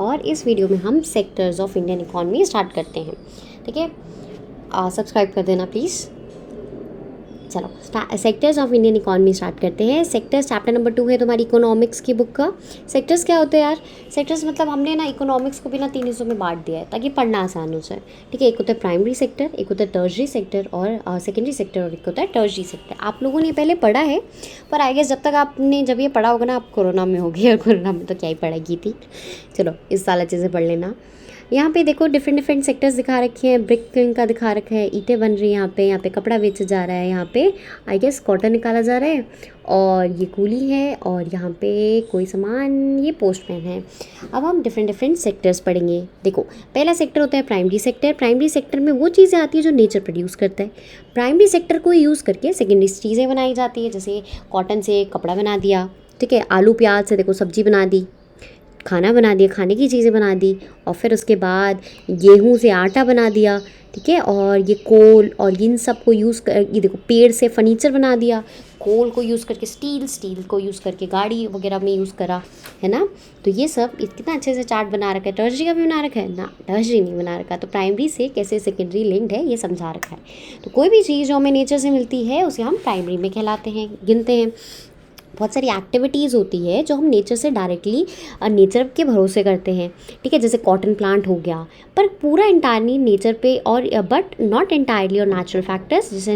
और इस वीडियो में हम sectors of Indian economy start करते हैं। ठीक है, सब्सक्राइब कर देना प्लीज़। चलो sectors of Indian economy start करते हैं। सेक्टर्स चैप्टर नंबर 2 है तुम्हारी इकोनॉमिक्स की बुक का। सेक्टर्स क्या होते हैं यार? सेक्टर्स मतलब हमने ना इकोनॉमिक्स को भी ना 3 हिस्सों में बांट दिया है ताकि पढ़ना आसान हो जाए। ठीक है, एक होता है प्राइमरी सेक्टर, एक होता है टर्शरी सेक्टर और सेकेंडरी सेक्टर, और एक होता है टर्शरी सेक्टर। आप लोगों ने पहले पढ़ा है, पर आई गेस जब तक आपने जब ये पढ़ा होगा ना, आप कोरोना में होगी, और कोरोना में तो क्या ही पढ़ाई की थी। चलो इस साल अच्छे से पढ़ लेना। यहाँ पे देखो डिफरेंट सेक्टर्स दिखा रखे हैं। ब्रिक किंग का दिखा रखा है, ईंटें बन रही हैं यहाँ पे कपड़ा बेचा जा रहा है, यहाँ पे आई गेस कॉटन निकाला जा रहा है, और ये कूली है, और यहाँ पे कोई सामान, ये पोस्टमैन है। अब हम डिफरेंट सेक्टर्स पढ़ेंगे। देखो पहला सेक्टर होता है प्राइमरी सेक्टर। प्राइमरी सेक्टर में वो चीज़ें आती है जो नेचर प्रोड्यूस करता है। प्राइमरी सेक्टर को यूज़ करके सेकेंडरी चीज़ें बनाई जाती है, जैसे कॉटन से कपड़ा बना दिया, ठीक है, आलू प्याज से देखो सब्जी बना दी, खाना बना दिया, खाने की चीज़ें बना दी, और फिर उसके बाद गेहूं से आटा बना दिया। ठीक है, और ये कोल और इन सब को यूज़ कर, ये देखो पेड़ से फर्नीचर बना दिया, कोल को यूज़ करके स्टील को यूज़ करके गाड़ी वगैरह में यूज़ करा, है ना। तो ये सब कितना अच्छे से चार्ट बना रखा है। टर्शरी का भी बना रखा है ना? टर्शरी नहीं बना रखा। तो प्राइमरी से कैसे सेकेंडरी लिंक्ड है ये समझा रखा है। तो कोई भी चीज़ जो हमें नेचर से मिलती है उसे हम प्राइमरी में कहलाते हैं, गिनते हैं। बहुत सारी एक्टिविटीज़ होती है जो हम नेचर से डायरेक्टली नेचर के भरोसे करते हैं। ठीक है, जैसे कॉटन प्लांट हो गया, पर पूरा इंटायरली नेचर पे, और बट नॉट इंटायरली और नेचुरल फैक्टर्स जैसे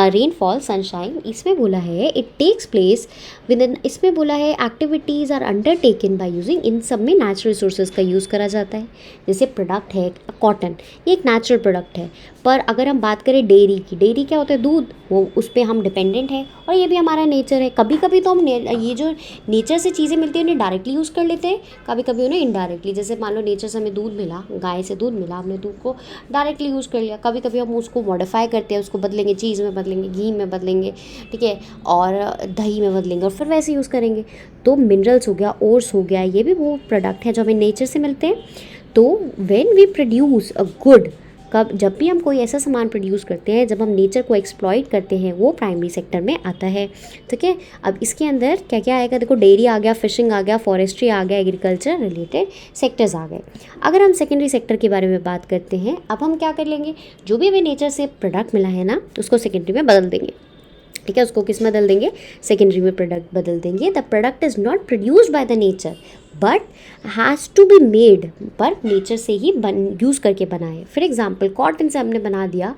रेनफॉल, सनशाइन। इसमें बोला है it takes place within, इसमें बोला है activities are undertaken by using, इन सब में नेचुरल रिसोर्सेज का यूज़ करा जाता है। जैसे प्रोडक्ट है कॉटन, ये एक नेचुरल प्रोडक्ट है। पर अगर हम बात करें डेयरी की, डेयरी क्या होता है? दूध, वो उस पर हम डिपेंडेंट है, और ये भी हमारा नेचर है। कभी कभी तो हम ये जो नेचर से चीज़ें मिलती हैं उन्हें डायरेक्टली यूज़ कर लेते हैं, कभी कभी उन्हें इनडायरेक्टली। जैसे मान लो नेचर से हमें दूध मिला, गाय से दूध मिला, हमने दूध को डायरेक्टली यूज़ कर लिया। कभी कभी हम उसको मॉडिफाई करते हैं, उसको बदलेंगे, चीज़ में बदलेंगे, घी में बदलेंगे, ठीक है, और दही में बदलेंगे, और फिर वैसे यूज़ करेंगे। तो मिनरल्स हो गया, ओर्स हो गया, ये भी वो प्रोडक्ट है जो हमें नेचर से मिलते हैं। तो when we produce a good, कब जब भी हम कोई ऐसा सामान प्रोड्यूस करते हैं, जब हम नेचर को एक्सप्लॉइट करते हैं, वो प्राइमरी सेक्टर में आता है। ठीक है, अब इसके अंदर क्या क्या आएगा? देखो डेयरी आ गया, फिशिंग आ गया, फॉरेस्ट्री आ गया, एग्रीकल्चर रिलेटेड सेक्टर्स आ गए। अगर हम सेकेंडरी सेक्टर के बारे में बात करते हैं, अब हम क्या कर लेंगे, जो भी हमें नेचर से प्रोडक्ट मिला है ना, उसको सेकेंडरी में बदल देंगे। ठीक है, उसको किस में बदल देंगे? सेकेंडरी में प्रोडक्ट बदल देंगे। The product is not produced by the nature but has to be made, पर नेचर से ही यूज़ करके बनाए। फॉर एग्जाम्पल कॉटन से हमने बना दिया,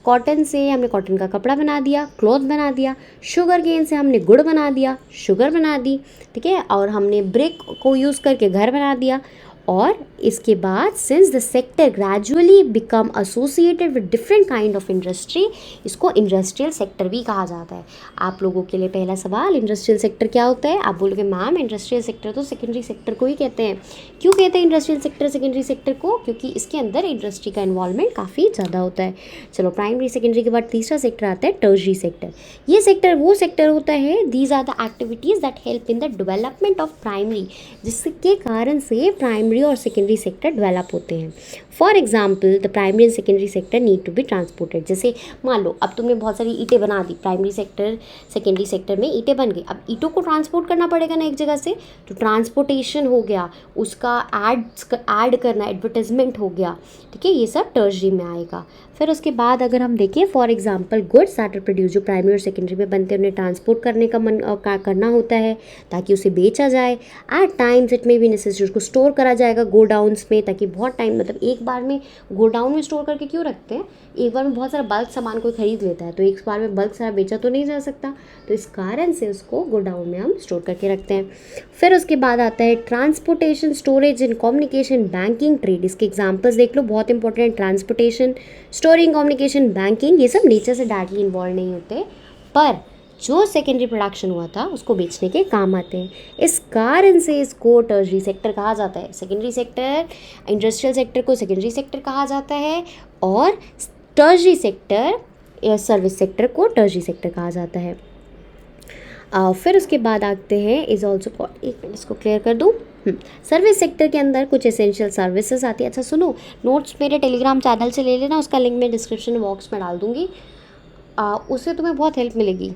कॉटन से हमने कॉटन का कपड़ा बना दिया, क्लॉथ बना दिया। शुगर केन से हमने गुड़ बना दिया, शुगर बना दी। ठीक है, और हमने ब्रिक को यूज़ करके घर बना दिया। और इसके बाद since the sector gradually become associated with different kind of industry, इसको इंडस्ट्रियल सेक्टर भी कहा जाता है। आप लोगों के लिए पहला सवाल, इंडस्ट्रियल सेक्टर क्या होता है? आप बोलोगे मैम इंडस्ट्रियल सेक्टर तो सेकेंडरी सेक्टर को ही कहते हैं। क्यों कहते हैं इंडस्ट्रियल सेक्टर सेकेंडरी सेक्टर को? क्योंकि इसके अंदर इंडस्ट्री का इन्वॉल्वमेंट काफ़ी ज़्यादा होता है। चलो प्राइमरी सेकेंडरी के बाद तीसरा सेक्टर आता है टर्शरी सेक्टर। ये सेक्टर वो सेक्टर होता है, these are the activities that help in the development of primary, जिसके कारण से प्राइमरी और सेकेंडरी सेक्टर डेवलप होते हैं। For example the primary and secondary sector need to be transported. जैसे मान लो अब तुमने बहुत सारी ईंटें बना दी, प्राइमरी सेक्टर सेकेंडरी सेक्टर में ईंटें बन गई, अब ईंटों को ट्रांसपोर्ट करना पड़ेगा ना एक जगह से, तो ट्रांसपोर्टेशन हो गया, उसका ऐड करना, एडवर्टाइजमेंट हो गया। ठीक है, ये सब टर्शरी में आएगा। फिर उसके बाद अगर हम देखें for example goods that are produce, जो प्राइमरी और सेकेंडरी में बनते हैं उन्हें ट्रांसपोर्ट करने का करना होता है ताकि उसे बेचा जाए। एट टाइम्स इट में भी नेसेसरी, उसको स्टोर करा जाएगा गोडाउन्स में, ताकि बहुत टाइम, मतलब एक बार में गोडाउन में स्टोर करके क्यों रखते हैं? एक बार में बहुत सारा बल्क सामान कोई खरीद लेता है, तो एक बार में बल्क सारा बेचा तो नहीं जा सकता, तो इस कारण से उसको गोडाउन में हम स्टोर करके रखते हैं। फिर उसके बाद आता है transportation, storage and communication, banking, trade. इसके एग्जाम्पल्स देख लो, बहुत important. Transportation, storing, communication, banking, ये सब नेचर से डायरेक्टली इन्वॉल्व नहीं होते, पर जो सेकेंडरी प्रोडक्शन हुआ था उसको बेचने के काम आते हैं। इस कारण से इसको टर्शरी सेक्टर कहा जाता है। सेकेंडरी सेक्टर, इंडस्ट्रियल सेक्टर को सेकेंडरी सेक्टर कहा जाता है, और टर्शरी सेक्टर, सर्विस सेक्टर को टर्शरी सेक्टर कहा जाता है। फिर उसके बाद आते हैं इज ऑल्सो, एक मिनट इसको क्लियर कर दूँ। सर्विस सेक्टर के अंदर कुछ एसेंशियल सर्विसेज आती है। अच्छा सुनो, नोट्स मेरे टेलीग्राम चैनल से ले लेना, उसका लिंक मैं डिस्क्रिप्शन बॉक्स में डाल दूँगी, उससे तुम्हें बहुत हेल्प मिलेगी।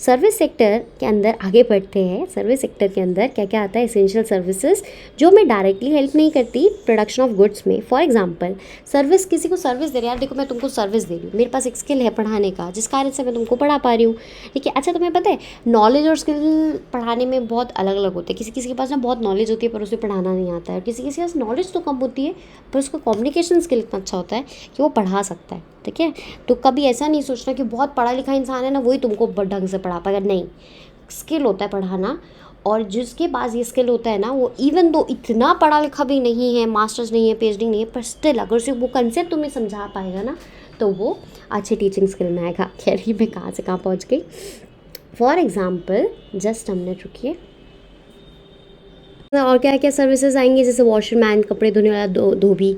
सर्विस सेक्टर के अंदर आगे बढ़ते हैं। सर्विस सेक्टर के अंदर क्या क्या आता है? एसेंशियल सर्विसेज जो हमें डायरेक्टली हेल्प नहीं करती प्रोडक्शन ऑफ गुड्स में। फॉर एग्जांपल सर्विस, किसी को सर्विस दे रहे, यार देखो मैं तुमको सर्विस दे रही हूँ, मेरे पास एक स्किल है पढ़ाने का जिस कारण से मैं तुमको पढ़ा पा रही हूँ, ठीक है। अच्छा तुम्हें पता है नॉलेज और स्किल पढ़ाने में बहुत अलग अलग होते हैं। किसी किसी के पास ना बहुत नॉलेज होती है पर उसे पढ़ाना नहीं आता है, किसी किसी के पास नॉलेज तो कम होती है पर उसका कम्युनिकेशन स्किल इतना अच्छा होता है कि वो पढ़ा सकता है, ठीक है। तो कभी ऐसा नहीं सोचना कि बहुत पढ़ा लिखा इंसान है ना वही तुमको ढंग से पढ़ा पाएगा, नहीं। स्किल होता है पढ़ाना, और जिसके पास ये स्किल होता है ना वो इवन दो इतना पढ़ा लिखा भी नहीं है, मास्टर्स नहीं है, पीएचडी नहीं है, पर स्टिल अगर उसे वो कंसेप्ट तुम्हें समझा पाएगा ना तो वो अच्छी टीचिंग स्किल में आएगा। खैर ही मैं कहाँ से कहाँ पहुँच गई। फॉर एग्जाम्पल जस्ट हमने रुकिए, और क्या क्या सर्विसेज आएंगे, जैसे वॉशरमैन, कपड़े धोने वाला धोबी,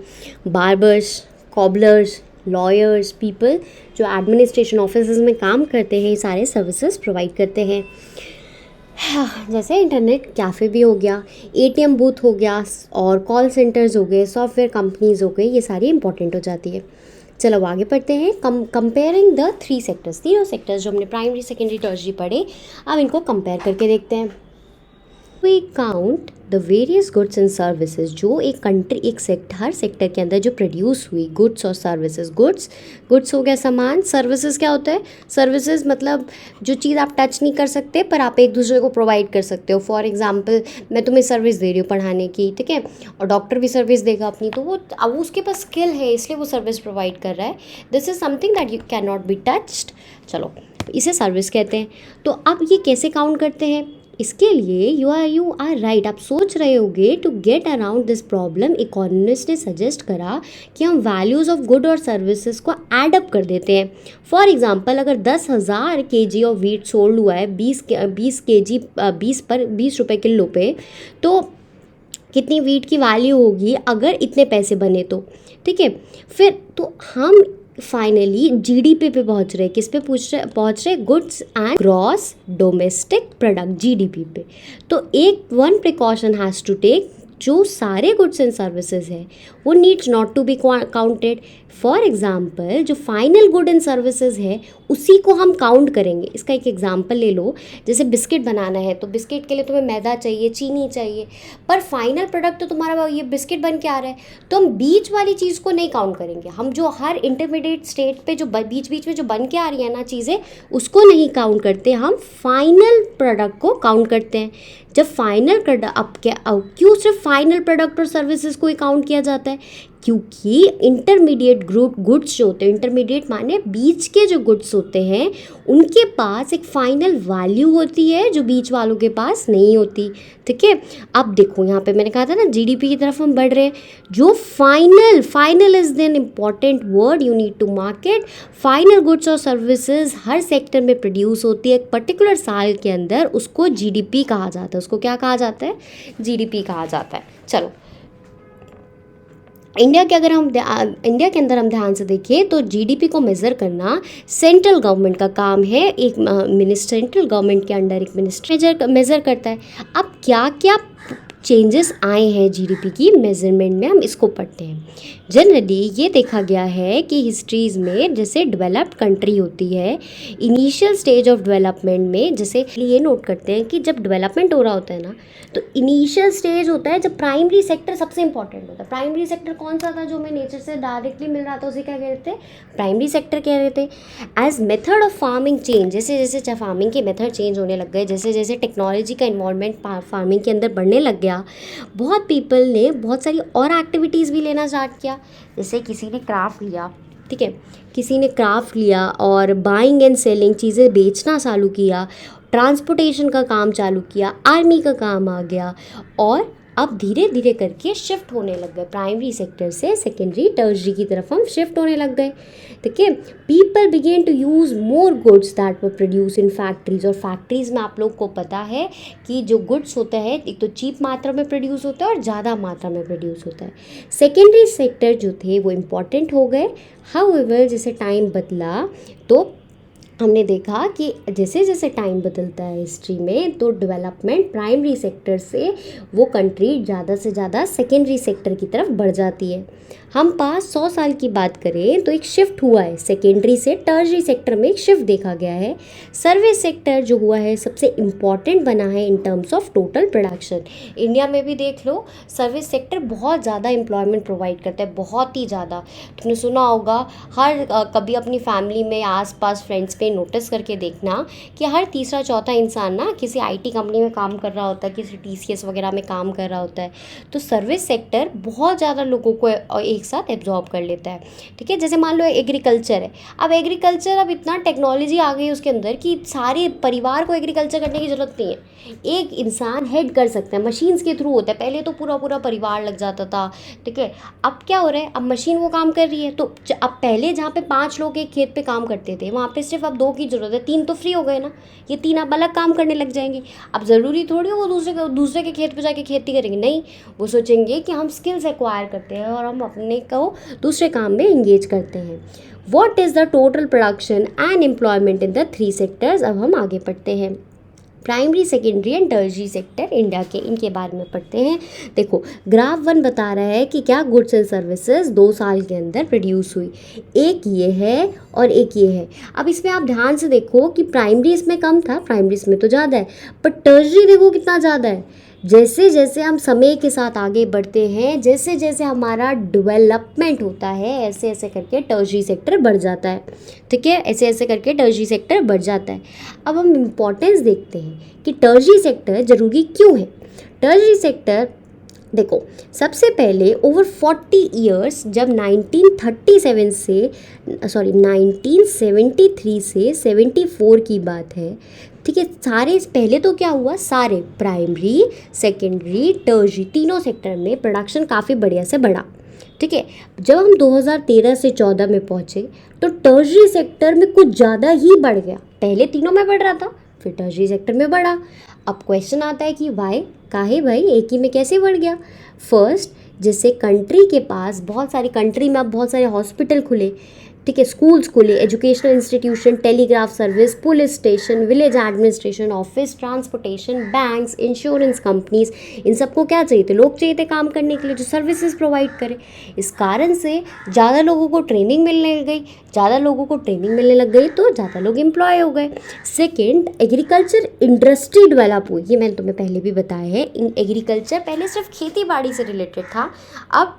बार्बर्स, कॉबलर्स, लॉयर्स, पीपल जो एडमिनिस्ट्रेशन ऑफिसेज में काम करते हैं, ये सारे सर्विसेज प्रोवाइड करते हैं। जैसे इंटरनेट कैफ़े भी हो गया, एटीएम बूथ हो गया, और कॉल सेंटर्स हो गए, सॉफ्टवेयर कंपनीज हो गई, ये सारी इंपॉर्टेंट हो जाती है। चलो अब आगे पढ़ते हैं। कंपेयरिंग द 3 सेक्टर्स, तीनों सेक्टर्स जो हमने प्राइमरी, सेकेंडरी, टर्शरी पढ़े, अब इनको कंपेयर करके देखते हैं। We count the various goods and services जो एक कंट्री, एक सेक्टर, हर सेक्टर के अंदर जो प्रोड्यूस हुई गुड्स और सर्विसेज। गुड्स हो गया सामान, सर्विसेज क्या होता है? सर्विसेज मतलब जो चीज़ आप टच नहीं कर सकते पर आप एक दूसरे को प्रोवाइड कर सकते हो। फॉर एग्जांपल मैं तुम्हें सर्विस दे रही हूँ पढ़ाने की, ठीक है, और डॉक्टर भी सर्विस देगा अपनी, तो वो अब उसके पास स्किल है इसलिए वो सर्विस प्रोवाइड कर रहा है। This is something that you can not be touched. चलो इसे सर्विस कहते हैं। तो अब ये कैसे काउंट करते हैं? इसके लिए यू आर राइट, आप सोच रहे होगे to get around this problem economist ने सजेस्ट करा कि हम वैल्यूज़ ऑफ गुड और सर्विसेज को एड अप कर देते हैं। फॉर एग्जांपल अगर 10,000 kg ऑफ वीट सोल्ड हुआ है 20 kg 20 रुपये किलो पे, तो कितनी वीट की वैल्यू होगी अगर इतने पैसे बने तो, ठीक है। फिर तो हम फाइनली जीडीपी पे पहुंच रहे, किस पे पहुंच रहे? Goods and gross domestic product, GDP पे। तो एक one precaution has to take, जो सारे गुड्स एंड सर्विसेज है वो needs not to be counted. For example जो फाइनल गुड एंड सर्विसेज है उसी को हम काउंट करेंगे। इसका एक एग्जाम्पल ले लो, जैसे बिस्किट बनाना है तो बिस्किट के लिए तुम्हें मैदा चाहिए, चीनी चाहिए, पर फाइनल प्रोडक्ट तो तुम्हारा ये बिस्किट बन के आ रहा है, तो हम बीच वाली चीज़ को नहीं काउंट करेंगे। हम जो हर इंटरमीडिएट स्टेट पे जो बीच बीच में जो बन के आ रही है ना चीज़ें, उसको नहीं काउंट करते, हम फाइनल प्रोडक्ट को काउंट करते हैं। जब फाइनल प्रोडक्ट, अब क्या क्यों सिर्फ फाइनल प्रोडक्ट और सर्विसेज को ही काउंट किया जाता है? क्योंकि इंटरमीडिएट ग्रुप गुड्स जो होते हैं, इंटरमीडिएट माने बीच के जो गुड्स होते हैं, उनके पास एक फाइनल वैल्यू होती है जो बीच वालों के पास नहीं होती, ठीक है। अब देखो यहाँ पे मैंने कहा था ना जीडीपी की तरफ हम बढ़ रहे हैं। जो final is then important word you need to market. Final goods और सर्विसेज हर सेक्टर में प्रोड्यूस होती है एक पर्टिकुलर साल के अंदर, उसको जीडीपी कहा जाता है। उसको क्या कहा जाता है? जीडीपी कहा जाता है। चलो इंडिया के अंदर हम ध्यान से देखें तो जीडीपी को मेज़र करना सेंट्रल गवर्नमेंट का काम है। एक सेंट्रल गवर्नमेंट के अंडर एक मिनिस्टर मेज़र करता है। अब क्या क्या चेंजेस आए हैं जीडीपी की मेजरमेंट में, हम इसको पढ़ते हैं। जनरली ये देखा गया है कि हिस्ट्रीज़ में जैसे डेवलप्ड कंट्री होती है, इनिशियल स्टेज ऑफ डेवलपमेंट में, जैसे ये नोट करते हैं कि जब डेवलपमेंट हो रहा होता है ना तो इनिशियल स्टेज होता है जब प्राइमरी सेक्टर सबसे इंपॉर्टेंट होता है। प्राइमरी सेक्टर कौन सा था? जो हमें नेचर से डायरेक्टली मिल रहा था उसे क्या कहते थे? प्राइमरी सेक्टर कह रहे थे। As method of farming change, जैसे जैसे फार्मिंग के मेथड चेंज होने लग गए, जैसे जैसे टेक्नोलॉजी का इन्वॉल्वमेंट फार्मिंग के अंदर बढ़ने लग गया, बहुत पीपल ने बहुत सारी और एक्टिविटीज़ भी लेना स्टार्ट किया। जैसे किसी ने क्राफ्ट लिया, ठीक है, किसी ने क्राफ्ट लिया और बाइंग एंड सेलिंग, चीज़ें बेचना चालू किया, ट्रांसपोर्टेशन का काम चालू किया, आर्मी का काम आ गया, और अब धीरे धीरे करके शिफ्ट होने लग गए प्राइमरी सेक्टर से सेकेंडरी टर्शरी की तरफ हम शिफ्ट होने लग गए, ठीक है। People begin to use more goods that were produce in factories, और फैक्ट्रीज़ में आप लोग को पता है कि जो गुड्स होता है एक तो चीप मात्रा में प्रोड्यूस होता है और ज़्यादा मात्रा में प्रोड्यूस होता है। सेकेंडरी सेक्टर जो थे वो इम्पॉर्टेंट हो गए। हाउएवर जैसे टाइम बदला तो हमने देखा कि जैसे जैसे टाइम बदलता है हिस्ट्री में, तो डेवलपमेंट प्राइमरी सेक्टर से वो कंट्री ज़्यादा से ज़्यादा सेकेंडरी सेक्टर की तरफ बढ़ जाती है। हम पास 100 साल की बात करें तो एक शिफ्ट हुआ है, सेकेंडरी से टर्शरी सेक्टर में एक शिफ्ट देखा गया है। सर्विस सेक्टर जो हुआ है सबसे इम्पॉर्टेंट बना है इन terms of total production. India में भी देख लो, सर्विस सेक्टर बहुत ज़्यादा एम्प्लॉयमेंट प्रोवाइड करता है, बहुत ही ज़्यादा। तुमने सुना होगा, हर कभी अपनी फैमिली में आसपास फ्रेंड्स पे नोटिस करके देखना कि हर तीसरा चौथा इंसान ना किसी आईटी कंपनी में काम कर रहा होता है, किसी टीसीएस वगैरह में काम कर रहा होता है। तो सर्विस सेक्टर बहुत ज़्यादा लोगों को एक साथ एब्जॉर्ब कर लेता है। ठीक है, जैसे मान लो एग्रीकल्चर है, अब एग्रीकल्चर अब इतना टेक्नोलॉजी आ गई उसके अंदर कि सारे परिवार को एग्रीकल्चर करने की ज़रूरत नहीं है, एक इंसान हेड कर सकता है, मशीन्स के थ्रू होता है। पहले तो पूरा पूरा परिवार लग जाता था। ठीक है, अब क्या हो रहा है, अब मशीन वो काम कर रही है। तो अब पहले जहाँ पे 5 लोग एक खेत पे काम करते थे, वहाँ पे सिर्फ अब 2 की ज़रूरत है, 3 तो फ्री हो गए ना, ये 3 अब अलग काम करने लग जाएंगे। अब ज़रूरी थोड़ी वो दूसरे के खेत पे जाके खेती करेंगे, नहीं, वो सोचेंगे कि हम स्किल्स एक्वायर करते हैं और हम अपने को दूसरे काम में इंगेज करते हैं। What is the total production and employment in the 3 sectors. अब हम आगे पढ़ते हैं, primary, secondary and tertiary sector India के, इनके बारे में पढ़ते हैं। देखो, ग्राफ 1 बता रहा है कि क्या गुड्स एंड सर्विसेज 2 साल के अंदर प्रोड्यूस हुई। एक ये है और एक ये है। अब इसमें आप ध्यान से देखो कि प्राइमरी इसमें कम था, प्राइमरी इसमें तो ज़्यादा है, पर टर्शरी देखो कितना ज़्यादा है। जैसे जैसे हम समय के साथ आगे बढ़ते हैं, जैसे जैसे हमारा डेवलपमेंट होता है, ऐसे ऐसे करके टर्शरी सेक्टर बढ़ जाता है। ठीक है, ऐसे ऐसे करके टर्शरी सेक्टर बढ़ जाता है। अब हम इम्पोर्टेंस देखते हैं कि टर्शरी सेक्टर ज़रूरी क्यों है। टर्शरी सेक्टर देखो, सबसे पहले ओवर 40 ईयर्स, जब 1973 से 74 की बात है। ठीक है, सारे पहले तो क्या हुआ, सारे प्राइमरी, सेकेंडरी, टर्शरी तीनों सेक्टर में प्रोडक्शन काफ़ी बढ़िया से बढ़ा। ठीक है, जब हम 2013 से 14 में पहुँचे तो टर्शरी सेक्टर में कुछ ज़्यादा ही बढ़ गया। पहले तीनों में बढ़ रहा था, फिर टर्शरी सेक्टर में बढ़ा। अब क्वेश्चन आता है कि वाई, काहे भाई, एक ही में कैसे बढ़ गया। फर्स्ट, जैसे कंट्री के पास बहुत सारी, कंट्री में अब बहुत सारे हॉस्पिटल खुले, ठीक है, स्कूल्स खुले, educational institution, telegraph service, police station, village administration office, transportation, banks, insurance companies, इन सबको क्या चाहिए थे, लोग चाहिए थे काम करने के लिए जो सर्विसेज प्रोवाइड करे। इस कारण से ज़्यादा लोगों को ट्रेनिंग मिलने लग गई, ज़्यादा लोगों को ट्रेनिंग मिलने लग गई तो ज़्यादा लोग एम्प्लॉय हो गए। सेकेंड, एग्रीकल्चर इंडस्ट्री डेवलप हुई। ये मैंने तुम्हें पहले भी बताया है, एग्रीकल्चर पहले सिर्फ खेती बाड़ी से रिलेटेड था, अब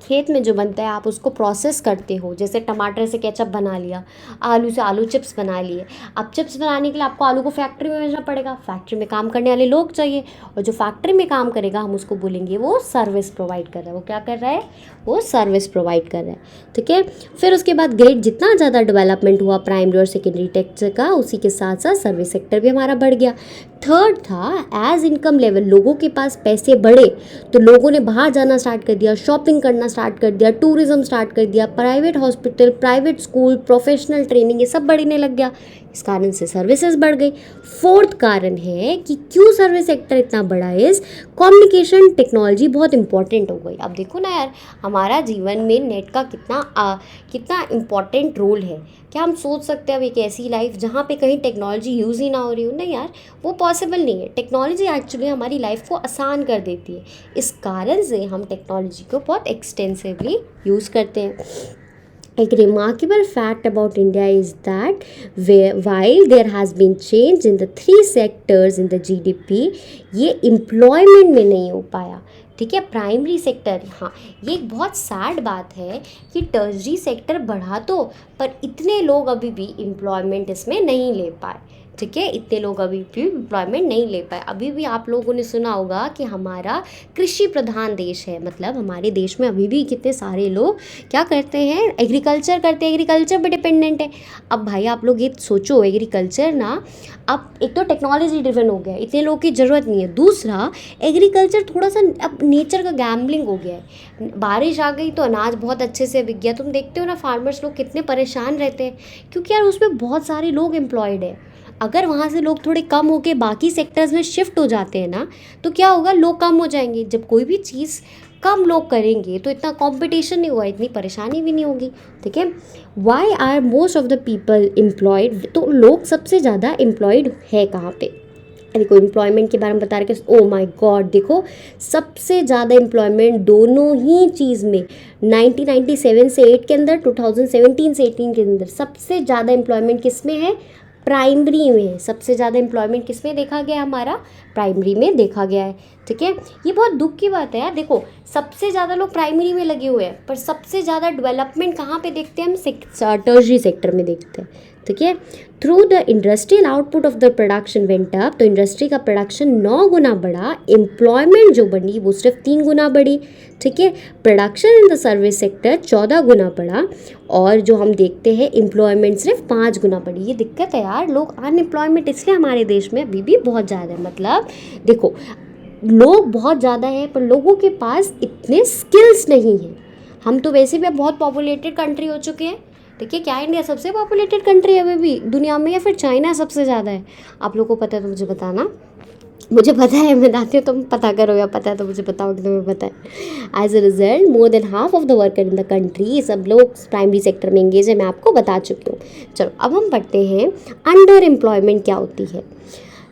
खेत में जो बनता है आप उसको प्रोसेस करते हो। जैसे टमाटर से केचप बना लिया, आलू से आलू चिप्स बना लिए। अब चिप्स बनाने के लिए आपको आलू को फैक्ट्री में भेजना पड़ेगा, फैक्ट्री में काम करने वाले लोग चाहिए, और जो फैक्ट्री में काम करेगा हम उसको बोलेंगे वो सर्विस प्रोवाइड कर रहा है। वो क्या कर रहा है, वो सर्विस प्रोवाइड कर रहा है। ठीक है, फिर उसके बाद ग्रेड जितना ज़्यादा डेवलपमेंट हुआ प्राइमरी और सेकेंडरी सेक्टर का, उसी के साथ साथ सर्विस सेक्टर भी हमारा बढ़ गया। थर्ड था, एज इनकम लेवल, लोगों के पास पैसे बढ़े तो लोगों ने बाहर जाना स्टार्ट कर दिया, शॉपिंग करना स्टार्ट कर दिया, टूरिज्म स्टार्ट कर दिया, private hospital, private school, professional training, ये सब बढ़ने लग गया। इस कारण से सर्विसेज बढ़ गई। फोर्थ कारण है कि क्यों सर्विस सेक्टर इतना बड़ा इस कम्युनिकेशन टेक्नोलॉजी बहुत इंपॉर्टेंट हो गई। अब देखो ना यार, हमारा जीवन में नेट का कितना इम्पॉर्टेंट रोल है। क्या हम सोच सकते हैं अब एक ऐसी लाइफ जहाँ पे कहीं टेक्नोलॉजी यूज़ ही ना हो रही हो? नहीं यार, वो पॉसिबल नहीं है। टेक्नोलॉजी एक्चुअली हमारी लाइफ को आसान कर देती है, इस कारण से हम टेक्नोलॉजी को बहुत एक्सटेंसिवली यूज़ करते हैं। एक remarkable fact about India is that while there has been change in the 3 sectors in the GDP, ये employment में नहीं हो पाया। ठीक है, प्राइमरी सेक्टर, हाँ, ये एक बहुत सैड बात है कि टर्शरी सेक्टर बढ़ा तो, पर इतने लोग अभी भी एम्प्लॉयमेंट इसमें नहीं ले पाए। ठीक है, इतने लोग अभी भी एम्प्लॉयमेंट नहीं ले पाए। अभी भी आप लोगों ने सुना होगा कि हमारा कृषि प्रधान देश है, मतलब हमारे देश में अभी भी कितने सारे लोग क्या करते हैं, एग्रीकल्चर करते हैं, एग्रीकल्चर पर डिपेंडेंट है। अब भाई आप लोग ये सोचो, एग्रीकल्चर ना अब एक तो टेक्नोलॉजी ड्रिवन हो गया है, इतने लोग की ज़रूरत नहीं है। दूसरा, एग्रीकल्चर थोड़ा सा अब नेचर का गैम्बलिंग हो गया है। बारिश आ गई तो अनाज बहुत अच्छे से बिक गया। तुम देखते हो ना, फार्मर्स लोग कितने परेशान रहते हैं, क्योंकि यार उसमें बहुत सारे लोग एम्प्लॉयड है। अगर वहाँ से लोग थोड़े कम होके बाकी सेक्टर्स में शिफ्ट हो जाते हैं ना, तो क्या होगा, लोग कम हो जाएंगे। जब कोई भी चीज़ कम लोग करेंगे तो इतना कंपटीशन नहीं होगा, इतनी परेशानी भी नहीं होगी। ठीक है, why are most of the people employed, तो लोग सबसे ज़्यादा एम्प्लॉयड है कहाँ पे। देखो एम्प्लॉयमेंट के बारे में बता रहे कि ओ माय गॉड, देखो सबसे ज़्यादा एम्प्लॉयमेंट दोनों ही चीज़ में 1997 से 8 के अंदर, 2017 से 18 के अंदर सबसे ज़्यादा एम्प्लॉयमेंट किस में है, प्राइमरी में है। सबसे ज़्यादा एम्प्लॉयमेंट किस में देखा गया, हमारा प्राइमरी में देखा गया है। ठीक है, ये बहुत दुख की बात है यार। देखो सबसे ज़्यादा लोग प्राइमरी में लगे हुए हैं, पर सबसे ज़्यादा डेवलपमेंट कहाँ पे देखते हैं हम, टर्शरी सेक्टर में देखते हैं। ठीक है, through the industrial output of the production went up, तो इंडस्ट्री का प्रोडक्शन 9 गुना बढ़ा, एम्प्लॉयमेंट जो बनी वो सिर्फ 3 गुना बढ़ी। ठीक है, production in the service sector 14 गुना बढ़ा, और जो हम देखते हैं एम्प्लॉयमेंट सिर्फ 5 गुना बढ़ी। ये दिक्कत है यार, लोग अनएम्प्लॉयमेंट इसलिए हमारे देश में अभी भी बहुत ज़्यादा है। मतलब देखो लोग बहुत ज़्यादा हैं पर लोगों के पास इतने स्किल्स नहीं हैं। हम तो वैसे भी अब बहुत पॉपुलेटेड कंट्री हो चुके हैं। देखिए क्या इंडिया सबसे पॉपुलेटेड कंट्री है अभी भी दुनिया में, या फिर चाइना सबसे ज़्यादा है? आप लोगों को पता है तो मुझे बताना। मुझे पता है, मैं बताती हूँ, तुम पता करो, या पता है तो मुझे बताओ कि तुम्हें पता है। As a result more than half of the worker in the country, सब लोग प्राइमरी सेक्टर में एंगेज है, मैं आपको बता चुकी हूँ। चलो अब हम पढ़ते हैं अंडर एम्प्लॉयमेंट क्या होती है।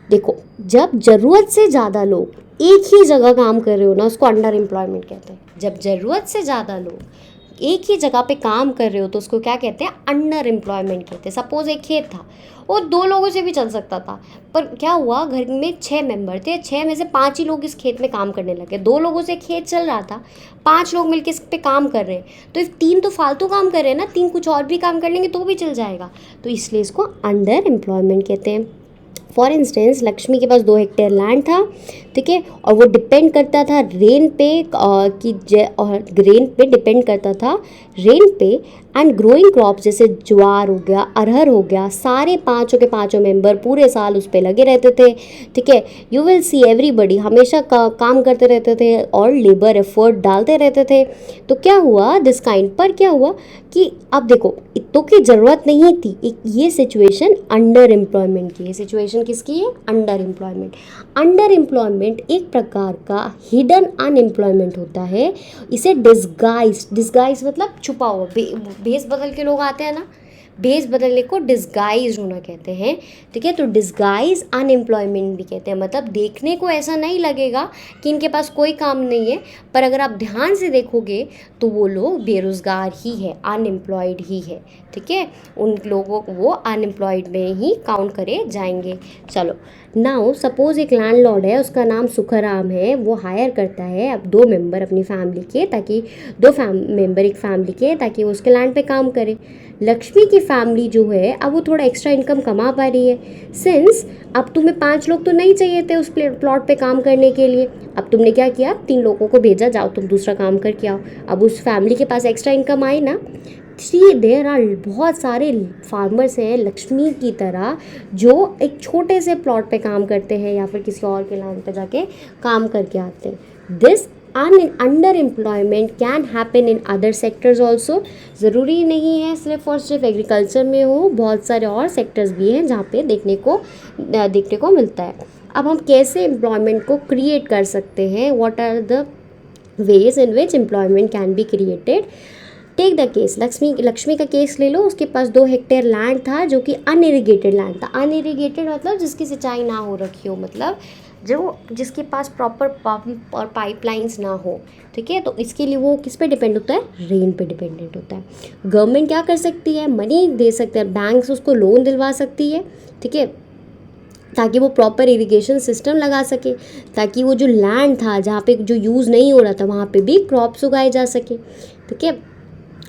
देखो जब ज़रूरत से ज़्यादा लोग एक ही जगह काम कर रहे हो ना, उसको अंडर एम्प्लॉयमेंट कहते हैं। जब ज़रूरत से ज़्यादा लोग एक ही जगह पे काम कर रहे हो तो उसको क्या कहते हैं, अंडर एम्प्लॉयमेंट कहते हैं। सपोज एक खेत था, वो 2 लोगों से भी चल सकता था, पर क्या हुआ, घर में 6 मेंबर थे, 6 में से 5 ही लोग इस खेत में काम करने लगे। 2 लोगों से खेत चल रहा था, 5 लोग मिलकर इस पे काम कर रहे हैं, तो 3 तो फालतू काम कर रहे हैं ना, 3 कुछ और भी काम कर लेंगे तो भी चल जाएगा, तो इसलिए इसको अंडर एम्प्लॉयमेंट कहते हैं। फॉर इंस्टेंस लक्ष्मी के पास 2 हेक्टेयर लैंड था, ठीक है, और वो डिपेंड करता था रेन पे, और रेन पे डिपेंड करता था रेन पे, एंड ग्रोइंग क्रॉप जैसे ज्वार हो गया, अरहर हो गया, सारे 5 के 5 मेंबर पूरे साल उस पर लगे रहते थे। ठीक है, यू विल सी एवरीबडी हमेशा काम करते रहते थे और लेबर एफर्ट डालते रहते थे। तो क्या हुआ दिस काइंड, पर क्या हुआ कि अब देखो इतनों की ज़रूरत नहीं थी। एक ये सिचुएशन अंडर एम्प्लॉयमेंट की, ये सिचुएशन किसकी है, अंडर एम्प्लॉयमेंट। अंडर एम्प्लॉयमेंट एक प्रकार का हिडन अनएम्प्लॉयमेंट होता है। इसे डिस्गाइज मतलब छुपा हुआ, भेस बदल के लोग आते हैं ना, भेस बदलने को डिस्गाइज होना कहते हैं। ठीक है, तो डिस्गाइज अनएम्प्लॉयमेंट भी कहते हैं। मतलब देखने को ऐसा नहीं लगेगा कि इनके पास कोई काम नहीं है, पर अगर आप ध्यान से देखोगे तो वो लोग बेरोज़गार ही है, अनएम्प्लॉयड ही है। ठीक है, उन लोगों को वो अनएम्प्लॉयड में ही काउंट करे जाएंगे। चलो नाउ सपोज एक लैंडलॉर्ड है, उसका नाम सुखराम है, वो हायर करता है अब 2 मेंबर अपनी फैमिली के, ताकि 2 मेंबर एक फैमिली के, ताकि वो उसके लैंड पे काम करे। लक्ष्मी की फैमिली जो है अब वो थोड़ा एक्स्ट्रा इनकम कमा पा रही है, सिंस अब तुम्हें 5 लोग तो नहीं चाहिए थे उस प्लॉट पे काम करने के लिए। अब तुमने क्या किया, 3 लोगों को भेजा, जाओ तुम दूसरा काम करके आओ। अब उस फैमिली के पास एक्स्ट्रा इनकम आई ना। देयर आर बहुत सारे फार्मर्स हैं लक्ष्मी की तरह जो एक छोटे से प्लॉट पे काम करते हैं या फिर किसी और के लैंड पे जाके काम करके आते हैं। This under employment can happen in other sectors also. ज़रूरी नहीं है सिर्फ और सिर्फ एग्रीकल्चर में हो, बहुत सारे और सेक्टर्स भी हैं जहाँ पे देखने को मिलता है। अब हम कैसे एम्प्लॉयमेंट को क्रिएट कर सकते हैं, what are the ways in which employment can be created. Take the case, Lakshmi का केस ले लो। उसके पास 2 हेक्टेयर लैंड था जो कि अनइरिगेटेड लैंड था। अनइरिगेटेड मतलब जिसकी सिंचाई ना हो रखी हो, मतलब जिसके पास प्रॉपर पंप और पाइपलाइंस ना हो। ठीक है, तो इसके लिए वो किस पे डिपेंड होता है, रेन पे डिपेंडेंट होता है। गवर्नमेंट क्या कर सकती है, मनी दे सकते हैं, बैंक्स उसको लोन दिलवा सकती है। ठीक है, ताकि वो प्रॉपर इरिगेशन सिस्टम लगा सके, ताकि वो जो लैंड था जहाँ पे जो यूज़ नहीं हो रहा था वहाँ पे भी क्रॉप्स उगाए जा सके। ठीक है,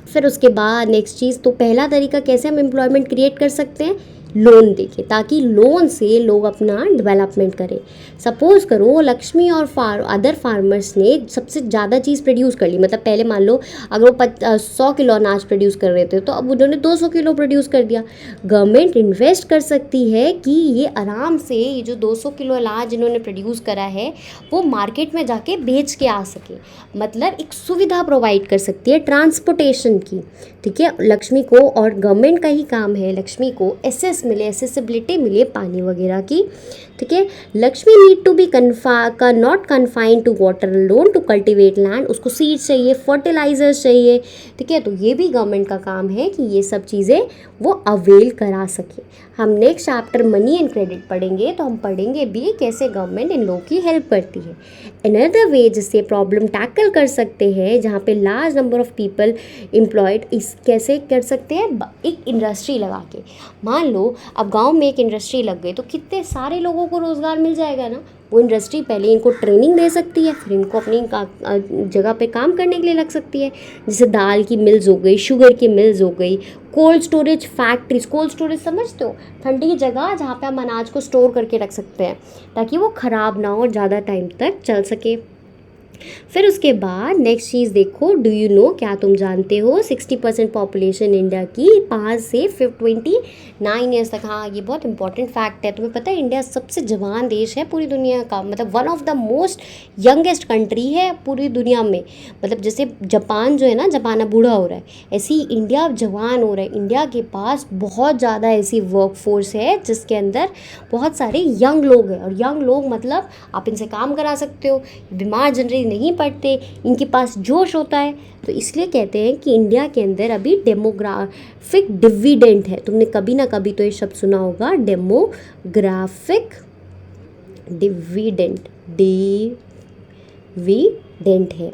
फिर उसके बाद नेक्स्ट चीज़, तो पहला तरीका कैसे हम एम्प्लॉयमेंट क्रिएट कर सकते हैं, लोन देके, ताकि लोन से लोग अपना डेवलपमेंट करें। सपोज़ करो लक्ष्मी और अदर फार्मर्स ने सबसे ज़्यादा चीज़ प्रोड्यूस कर ली, मतलब पहले मान लो अगर वो 100 किलो अनाज प्रोड्यूस कर रहे थे तो अब उन्होंने 200 किलो प्रोड्यूस कर दिया। गवर्नमेंट इन्वेस्ट कर सकती है कि ये आराम से ये जो 200 किलो अनाज इन्होंने प्रोड्यूस करा है वो मार्केट में जाके बेच के आ सके, मतलब एक सुविधा प्रोवाइड कर सकती है ट्रांसपोर्टेशन की। ठीक है, लक्ष्मी को, और गवर्नमेंट का ही काम है लक्ष्मी को असेस एक्सेस मिले, एसेसिबिलिटी मिले पानी वगैरह की। ठीक है, Lakshmi need to be not confined to water loan to cultivate land, उसको सीड्स चाहिए, फर्टिलाइजर्स चाहिए। ठीक है, तो ये भी गवर्नमेंट का काम है कि ये सब चीज़ें वो अवेल करा सके। हम next chapter money and credit पढ़ेंगे तो हम पढ़ेंगे भी कैसे गवर्नमेंट इन लोगों की हेल्प करती है। अनदर वे जिससे प्रॉब्लम टैकल कर सकते हैं जहाँ पे large number of people employed, इस कैसे कर सकते हैं, एक इंडस्ट्री लगा के। मान लो अब गांव में एक इंडस्ट्री लग गई तो कितने सारे लोगों को रोज़गार मिल जाएगा ना। वो इंडस्ट्री पहले इनको ट्रेनिंग दे सकती है, फिर इनको अपनी जगह पे काम करने के लिए लग सकती है। जैसे दाल की मिल्स हो गई, शुगर की मिल्स हो गई, cold storage factories. Cold storage समझते हो, ठंडी की जगह जहाँ पे हम अनाज को स्टोर करके रख सकते हैं ताकि वो ख़राब ना हो और ज़्यादा टाइम तक चल सके। फिर उसके बाद नेक्स्ट चीज़ देखो, डू यू नो, क्या तुम जानते हो 60% पॉपुलेशन इंडिया की 5 से 29 ईयर्स तक। हाँ, ये बहुत इंपॉर्टेंट फैक्ट है। तुम्हें पता है इंडिया सबसे जवान देश है पूरी दुनिया का, मतलब one of the most youngest country है पूरी दुनिया में। मतलब जैसे जापान जो है ना, जापान अब बूढ़ा हो रहा है, ऐसे ही इंडिया अब जवान हो रहा है। इंडिया के पास बहुत ज़्यादा ऐसी वर्क फोर्स है जिसके अंदर बहुत सारे यंग लोग हैं। और यंग लोग मतलब आप इनसे काम करा सकते हो, बीमार जनरली नहीं पड़ते, इनके पास जोश होता है। तो इसलिए कहते हैं कि इंडिया के अंदर अभी डेमोग्राफिक डिविडेंड है। तुमने कभी ना कभी तो ये शब्द सुना होगा, डेमोग्राफिक डिविडेंड, डिविडेंड है।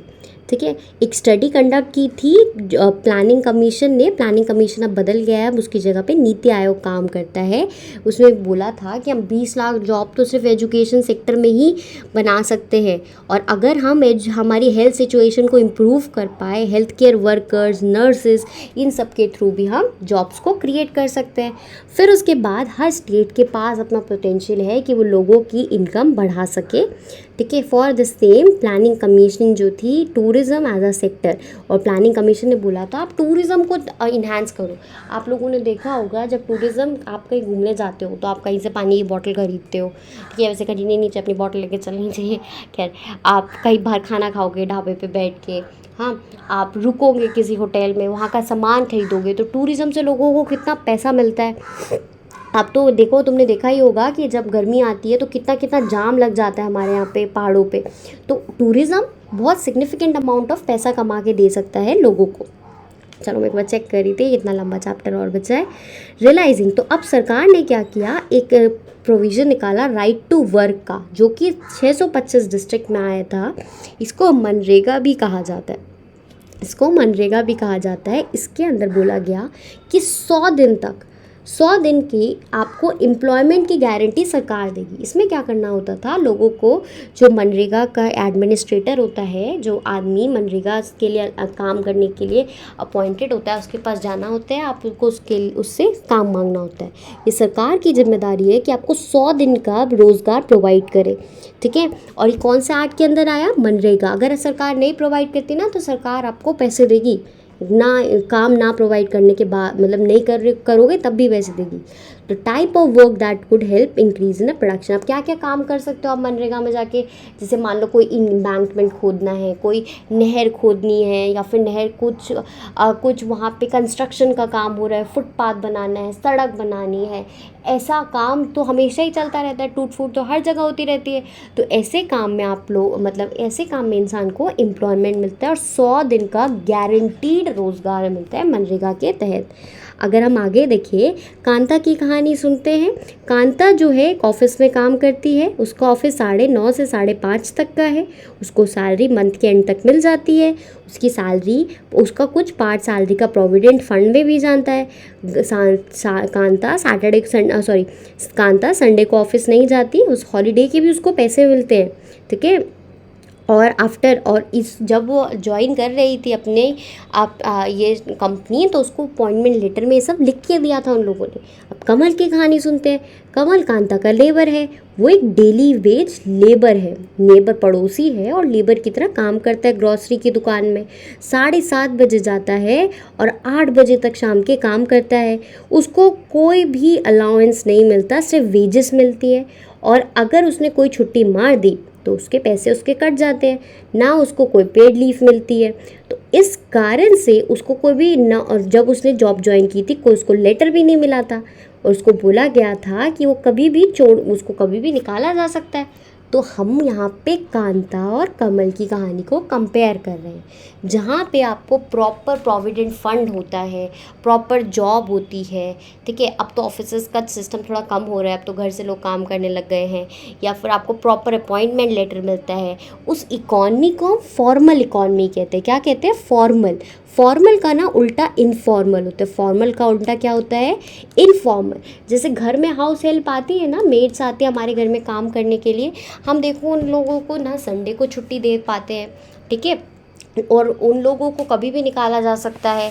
ठीक है, एक स्टडी कंडक्ट की थी प्लानिंग कमीशन ने। प्लानिंग कमीशन अब बदल गया है, अब उसकी जगह पे नीति आयोग काम करता है। उसमें बोला था कि हम 20 लाख जॉब तो सिर्फ एजुकेशन सेक्टर में ही बना सकते हैं, और अगर हम हमारी हेल्थ सिचुएशन को इम्प्रूव कर पाए, हेल्थ केयर वर्कर्स, नर्सेज, इन सब के थ्रू भी हम जॉब्स को क्रिएट कर सकते हैं। फिर उसके बाद हर स्टेट के पास अपना पोटेंशियल है कि वो लोगों की इनकम बढ़ा सके। ठीक है, for the same planning commission जो थी टूरिज़्म एज अ सेक्टर, और प्लानिंग कमीशन ने बोला था आप टूरिज़्म को इन्हांस करो। आप लोगों ने देखा होगा जब टूरिज़्म, आप कहीं घूमने जाते हो तो आप कहीं से पानी की बॉटल खरीदते हो। ठीक है, वैसे खरीदने नहीं चाहिए, अपनी बॉटल लेके चलनी चाहिए। खैर, आप कहीं बाहर खाना खाओगे ढाबे पे बैठ के, हाँ, आप रुकोगे किसी होटल में, वहाँ का सामान खरीदोगे, तो टूरिज़्म से लोगों को कितना पैसा मिलता है। अब तो देखो, तुमने देखा ही होगा कि जब गर्मी आती है तो कितना कितना जाम लग जाता है हमारे यहाँ पे पहाड़ों पे। तो टूरिज़्म बहुत सिग्निफिकेंट अमाउंट ऑफ पैसा कमा के दे सकता है लोगों को। चलो मैं एक बार चेक कर रही थी, इतना लंबा चैप्टर और बचा है। रियलाइजिंग, तो अब सरकार ने क्या किया, एक प्रोविज़न निकाला राइट टू वर्क का, जो कि 625 डिस्ट्रिक्ट में आया था। इसको मनरेगा भी कहा जाता है, इसको मनरेगा भी कहा जाता है। इसके अंदर बोला गया कि 100 दिन की आपको एम्प्लॉयमेंट की गारंटी सरकार देगी। इसमें क्या करना होता था, लोगों को, जो मनरेगा का एडमिनिस्ट्रेटर होता है, जो आदमी मनरेगा के लिए काम करने के लिए अपॉइंटेड होता है, उसके पास जाना होता है, आपको उससे काम मांगना होता है। ये सरकार की जिम्मेदारी है कि आपको 100 दिन का रोज़गार प्रोवाइड करे। ठीक है, और ये कौन से एक्ट के अंदर आया, मनरेगा। अगर सरकार नहीं प्रोवाइड करती ना तो सरकार आपको पैसे देगी ना, काम ना प्रोवाइड करने के बाद, मतलब नहीं करोगे तब भी पैसे देगी। तो type of work that could help increase in production. अब क्या क्या काम कर सकते हो आप मनरेगा में जाके, जैसे मान लो कोई एम्बैंकमेंट खोदना है, कोई नहर खोदनी है, या फिर नहर कुछ वहाँ पे कंस्ट्रक्शन का काम हो रहा है, फुटपाथ बनाना है, सड़क बनानी है, ऐसा काम तो हमेशा ही चलता रहता है, टूट फूट तो हर जगह होती रहती है। तो ऐसे काम में आप लोग, मतलब ऐसे काम में इंसान को एम्प्लॉयमेंट मिलता है और 100 दिन का गारंटीड रोज़गार मिलता है मनरेगा के तहत। अगर हम आगे देखिए, कांता की कहानी सुनते हैं। कांता जो है एक ऑफिस में काम करती है, उसका ऑफिस 9:30 से 5:30 तक का है। उसको सैलरी मंथ के एंड तक मिल जाती है। उसकी सैलरी, उसका कुछ पार्ट सैलरी का प्रोविडेंट फंड में भी जानता है। कांता संडे को ऑफिस नहीं जाती, उस हॉलीडे के भी उसको पैसे मिलते हैं। ठीक है, और जब वो ज्वाइन कर रही थी अपने ये कंपनी, तो उसको अपॉइंटमेंट लेटर में ये सब लिख के दिया था उन लोगों ने। अब कमल की कहानी सुनते हैं। कमल कांता का लेबर है, वो एक डेली वेज लेबर है, नेबर पड़ोसी है और लेबर की तरह काम करता है ग्रॉसरी की दुकान में। 7:30 बजे जाता है और 8 बजे तक शाम के काम करता है। उसको कोई भी अलाउंस नहीं मिलता, सिर्फ वेजेस मिलती है। और अगर उसने कोई छुट्टी मार दी तो उसके पैसे उसके कट जाते हैं, ना उसको कोई पेड लीव मिलती है। तो इस कारण से उसको कोई भी ना, और जब उसने जॉब ज्वाइन की थी कोई उसको लेटर भी नहीं मिला था। और उसको बोला गया था कि वो कभी भी उसको कभी भी निकाला जा सकता है। तो हम यहाँ पे कांता और कमल की कहानी को कंपेयर कर रहे हैं, जहाँ पे आपको प्रॉपर प्रोविडेंट फंड होता है, प्रॉपर जॉब होती है, ठीक है। अब तो ऑफिसेस का सिस्टम थोड़ा कम हो रहा है, अब तो घर से लोग काम करने लग गए हैं, या फिर आपको प्रॉपर अपॉइंटमेंट लेटर मिलता है। उस इकॉनमी को हम फॉर्मल इकॉनमी कहते हैं। क्या कहते हैं? फॉर्मल। फॉर्मल का ना उल्टा इनफॉर्मल होता है। फॉर्मल का उल्टा क्या होता है? इनफॉर्मल। जैसे घर में हाउस हेल्प आती है ना, मेड्स आती है हमारे घर में काम करने के लिए, हम देखो उन लोगों को ना संडे को छुट्टी दे पाते हैं, ठीक है, और उन लोगों को कभी भी निकाला जा सकता है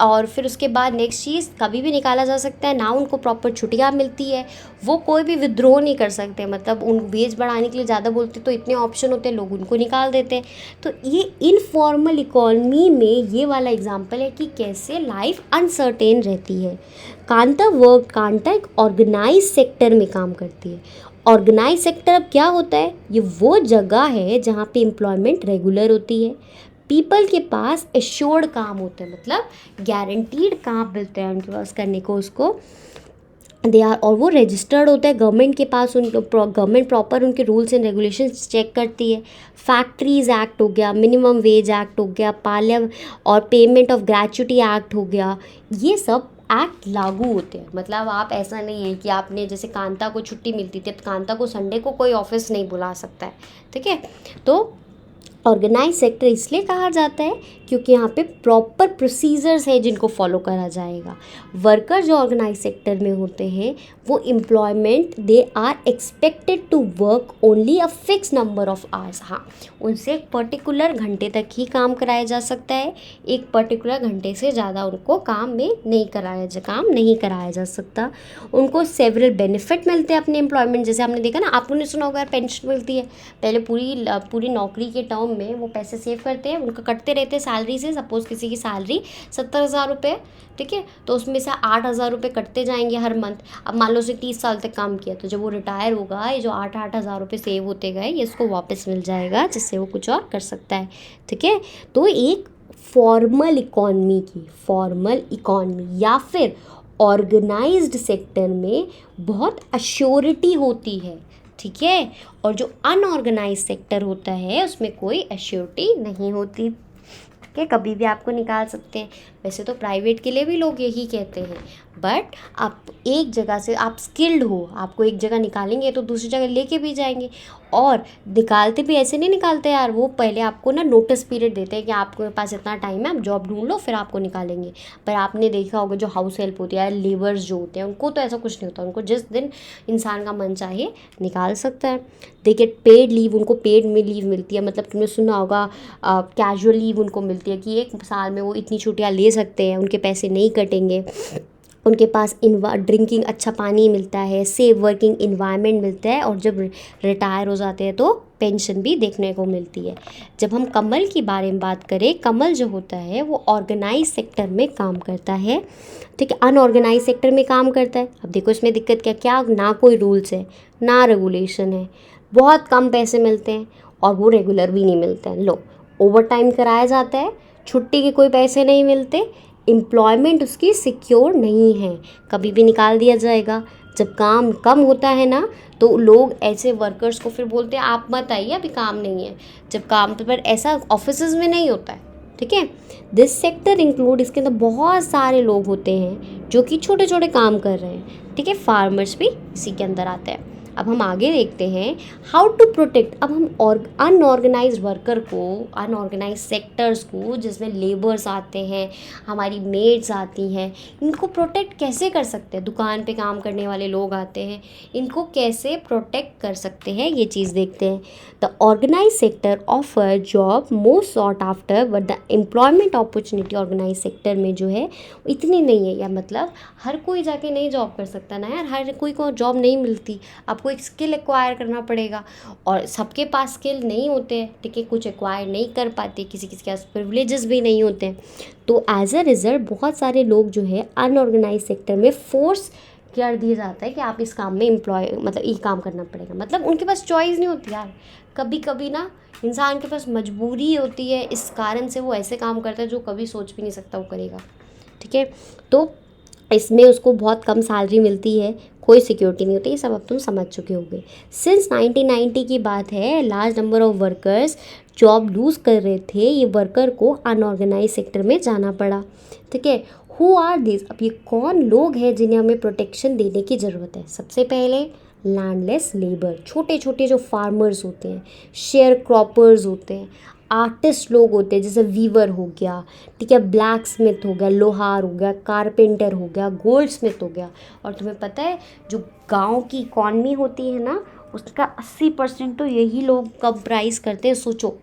और फिर उसके बाद नेक्स्ट चीज़, कभी भी निकाला जा सकता है ना, उनको प्रॉपर छुट्टियाँ मिलती है, वो कोई भी विद्रोह नहीं कर सकते। मतलब उन वेज बढ़ाने के लिए ज़्यादा बोलते तो इतने ऑप्शन होते हैं, लोग उनको निकाल देते हैं। तो ये इनफॉर्मल इकॉनमी में ये वाला एग्जाम्पल है कि कैसे लाइफ अनसर्टेन रहती है। कांता एक ऑर्गेनाइज सेक्टर में काम करती है। ऑर्गेनाइज सेक्टर अब क्या होता है? ये वो जगह है जहाँ पे एम्प्लॉयमेंट रेगुलर होती है, पीपल के पास एश्योर्ड काम होते हैं, मतलब गारंटीड काम मिलते हैं उनके पास करने को, उसको दे आर, और वो रजिस्टर्ड होता है गवर्नमेंट के पास। गवर्नमेंट प्रॉपर उनके रूल्स एंड रेगुलेशंस चेक करती है। फैक्ट्रीज़ एक्ट हो गया, मिनिमम वेज एक्ट हो गया, पार्लियामेंट और पेमेंट ऑफ ग्रेच्युटी एक्ट हो गया, ये सब एक्ट लागू होते हैं। मतलब आप ऐसा नहीं है कि आपने जैसे कांता को छुट्टी मिलती थी, अब कांता को संडे को कोई ऑफिस नहीं बुला सकता है, ठीक है। तो ऑर्गेनाइज सेक्टर इसलिए कहा जाता है क्योंकि यहाँ पे प्रॉपर प्रोसीजर्स है जिनको फॉलो करा जाएगा। वर्कर जो ऑर्गेनाइज सेक्टर में होते हैं वो employment, they are expected to work only a fix number of hours. हाँ, उनसे एक पर्टिकुलर घंटे तक ही काम कराया जा सकता है, एक पर्टिकुलर घंटे से ज़्यादा उनको काम नहीं कराया जा सकता। उनको सेवरल बेनिफिट मिलते हैं अपने एम्प्लॉयमेंट, जैसे आपने देखा ना, आपने सुना होगा पेंशन मिलती है। पहले पूरी नौकरी के टर्म में वो पैसे सेव करते हैं, उनका कटते रहते हैं सैलरी से। सपोज़ किसी की सैलरी 70,000 रुपये, ठीक है, तो उसमें से 8,000 रुपये कटते जाएंगे हर मंथ। अब मान लो उसे 30 साल तक काम किया, तो जब वो रिटायर होगा, ये जो 8,000 रुपये सेव होते गए ये इसको वापस मिल जाएगा, जिससे वो कुछ और कर सकता है, ठीक है। तो एक फॉर्मल इकॉनमी या फिर ऑर्गेनाइज्ड सेक्टर में बहुत अश्योरिटी होती है, ठीक है, और जो अनऑर्गेनाइज सेक्टर होता है उसमें कोई एश्योरिटी नहीं होती, ठीक है, कभी भी आपको निकाल सकते हैं। वैसे तो प्राइवेट के लिए भी लोग यही कहते हैं, बट आप एक जगह से, आप स्किल्ड हो, आपको एक जगह निकालेंगे तो दूसरी जगह लेके भी जाएंगे। और निकालते भी ऐसे नहीं निकालते यार, वो पहले आपको ना नोटिस पीरियड देते हैं कि आपके पास इतना टाइम है, आप जॉब ढूंढ लो, फिर आपको निकालेंगे। पर आपने देखा होगा जो हाउस हेल्प होती है, लेबर्स जो होते हैं, उनको तो ऐसा कुछ नहीं होता, उनको जिस दिन इंसान का मन चाहे निकाल सकता है। देखिए पेड लीव, उनको पेड में लीव मिलती है, मतलब तुमने सुना होगा कैजुअल लीव उनको मिलती है कि एक साल में वो इतनी छुट्टियाँ ले सकते हैं, उनके पैसे नहीं कटेंगे। उनके पास ड्रिंकिंग अच्छा पानी मिलता है, सेफ वर्किंग इन्वायरमेंट मिलता है, और जब रिटायर हो जाते हैं तो पेंशन भी देखने को मिलती है। जब हम कमल के बारे में बात करें, कमल जो होता है वो ऑर्गेनाइज सेक्टर में काम करता है, ठीक है, अनऑर्गेनाइज सेक्टर में काम करता है। अब देखो इसमें दिक्कत क्या, ना कोई रूल्स है ना रेगुलेशन है, बहुत कम पैसे मिलते हैं और वो रेगुलर भी नहीं मिलते हैं। लो, ओवर टाइम कराया जाता है, छुट्टी के कोई पैसे नहीं मिलते, एम्प्लॉयमेंट उसकी सिक्योर नहीं है, कभी भी निकाल दिया जाएगा। जब काम कम होता है ना, तो लोग ऐसे वर्कर्स को फिर बोलते हैं आप मत आइए, अभी काम नहीं है। जब काम पर ऐसा ऑफिसेज में नहीं होता है, ठीक है। दिस सेक्टर इंक्लूड, इसके अंदर बहुत सारे लोग होते हैं जो कि छोटे छोटे काम कर रहे हैं, ठीक है, फार्मर्स भी इसी के अंदर आते हैं। अब हम आगे देखते हैं हाउ टू प्रोटेक्ट। अब हम अनऑर्गेनाइज वर्कर को, अनऑर्गेनाइज सेक्टर्स को, जिसमें लेबर्स आते हैं, हमारी मेड्स आती हैं, इनको प्रोटेक्ट कैसे कर सकते हैं। दुकान पे काम करने वाले लोग आते हैं, इनको कैसे प्रोटेक्ट कर सकते हैं, ये चीज़ देखते हैं। The organise sector offer job most sought after, but the employment opportunity organise sector में जो है इतनी नहीं है, या मतलब हर कोई जाके नहीं जॉब कर सकता ना यार, हर कोई को जॉब नहीं मिलती, आपको एक स्किल एक्वायर करना पड़ेगा, और सबके पास स्किल नहीं होते हैं, ठीक है, कुछ एक्वायर नहीं कर पाते, किसी किसी के पास प्रिविलेजेस भी नहीं होते हैं। तो एज अ रिजल्ट बहुत सारे लोग जो है अनऑर्गेनाइज सेक्टर में फोर्स कर दिया जाता है कि आप इस काम में मतलब ये काम करना पड़ेगा, मतलब उनके पास चॉइस नहीं होती यार। कभी कभी ना इंसान के पास मजबूरी होती है, इस कारण से वो ऐसे काम करता है जो कभी सोच भी नहीं सकता वो करेगा, ठीक है। तो इसमें उसको बहुत कम सैलरी मिलती है, कोई सिक्योरिटी नहीं होती, ये सब अब तुम समझ चुके होंगे। सिंस 1990 की बात है, large number of workers job lose कर रहे थे, ये वर्कर को अनऑर्गेनाइज सेक्टर में जाना पड़ा। ठीक है, हु आर दिस, अब ये कौन लोग हैं जिन्हें हमें प्रोटेक्शन देने की ज़रूरत है? सबसे पहले लैंडलेस लेबर, छोटे छोटे जो फार्मर्स होते हैं, शेयर क्रॉपर्स होते हैं, आर्टिस्ट लोग होते हैं, जैसे वीवर हो गया, ठीक है, ब्लैक स्मिथ हो गया, लोहार हो गया, कारपेंटर हो गया, गोल्ड स्मिथ हो गया। और तुम्हें पता है जो गांव की इकॉनमी होती है ना, उसका 80% तो यही लोग कंप्राइज करते हैं। सोचो,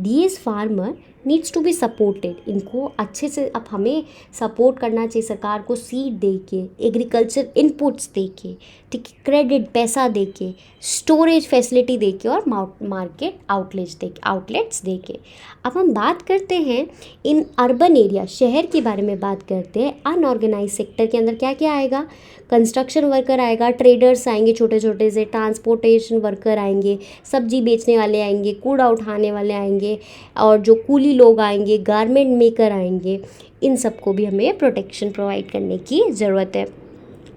these farmer needs to be supported, इनको अच्छे से अब हमें सपोर्ट करना चाहिए सरकार को, सीड दे के, एग्रीकल्चर इनपुट्स दे के, ठीक है, क्रेडिट पैसा दे के, स्टोरेज फैसिलिटी दे के, और मार्केट आउटलेट्स दे के। अब हम बात करते हैं इन अर्बन एरिया, शहर के बारे में बात करते हैं। अनऑर्गेनाइज सेक्टर के अंदर क्या क्या आएगा? कंस्ट्रक्शन वर्कर आएगा, ट्रेडर्स आएंगे छोटे छोटे से, ट्रांसपोर्टेशन वर्कर आएंगे, सब्जी बेचने वाले आएंगे, कूड़ा उठाने वाले आएंगे, और जो कूली लोग आएंगे, गारमेंट मेकर आएंगे। इन सबको भी हमें प्रोटेक्शन प्रोवाइड करने की ज़रूरत है।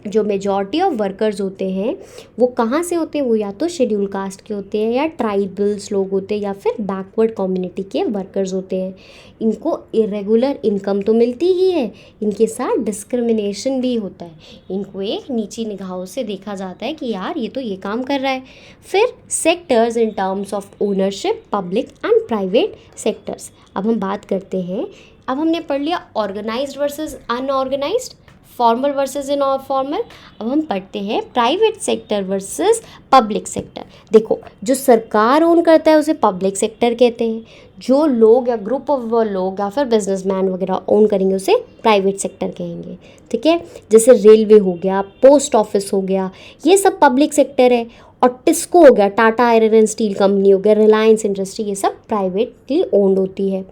जो मेजॉरिटी ऑफ वर्कर्स होते हैं वो कहाँ से होते हैं? वो या तो शेड्यूल कास्ट के होते हैं, या ट्राइबल्स लोग होते हैं, या फिर बैकवर्ड कम्युनिटी के वर्कर्स होते हैं। इनको इरेगुलर इनकम तो मिलती ही है, इनके साथ डिस्क्रिमिनेशन भी होता है, इनको एक नीची निगाहों से देखा जाता है कि यार ये तो ये काम कर रहा है। फिर sectors in terms of ownership, public and private sectors. अब हम बात करते हैं, अब हमने पढ़ लिया organised versus unorganised, formal versus informal. अब हम पढ़ते हैं private sector versus public sector. देखो, जो सरकार ओन करता है उसे पब्लिक सेक्टर कहते हैं, जो लोग या ग्रुप ऑफ लोग या फिर बिजनेसमैन वगैरह ओन करेंगे उसे प्राइवेट सेक्टर कहेंगे। ठीक है, जैसे रेलवे हो गया, पोस्ट ऑफिस हो गया, ये सब पब्लिक सेक्टर है। और टिस्को हो गया, Tata iron and steel company हो गया, रिलायंस इंडस्ट्री, ये सब प्राइवेटली ओन्ड होती है।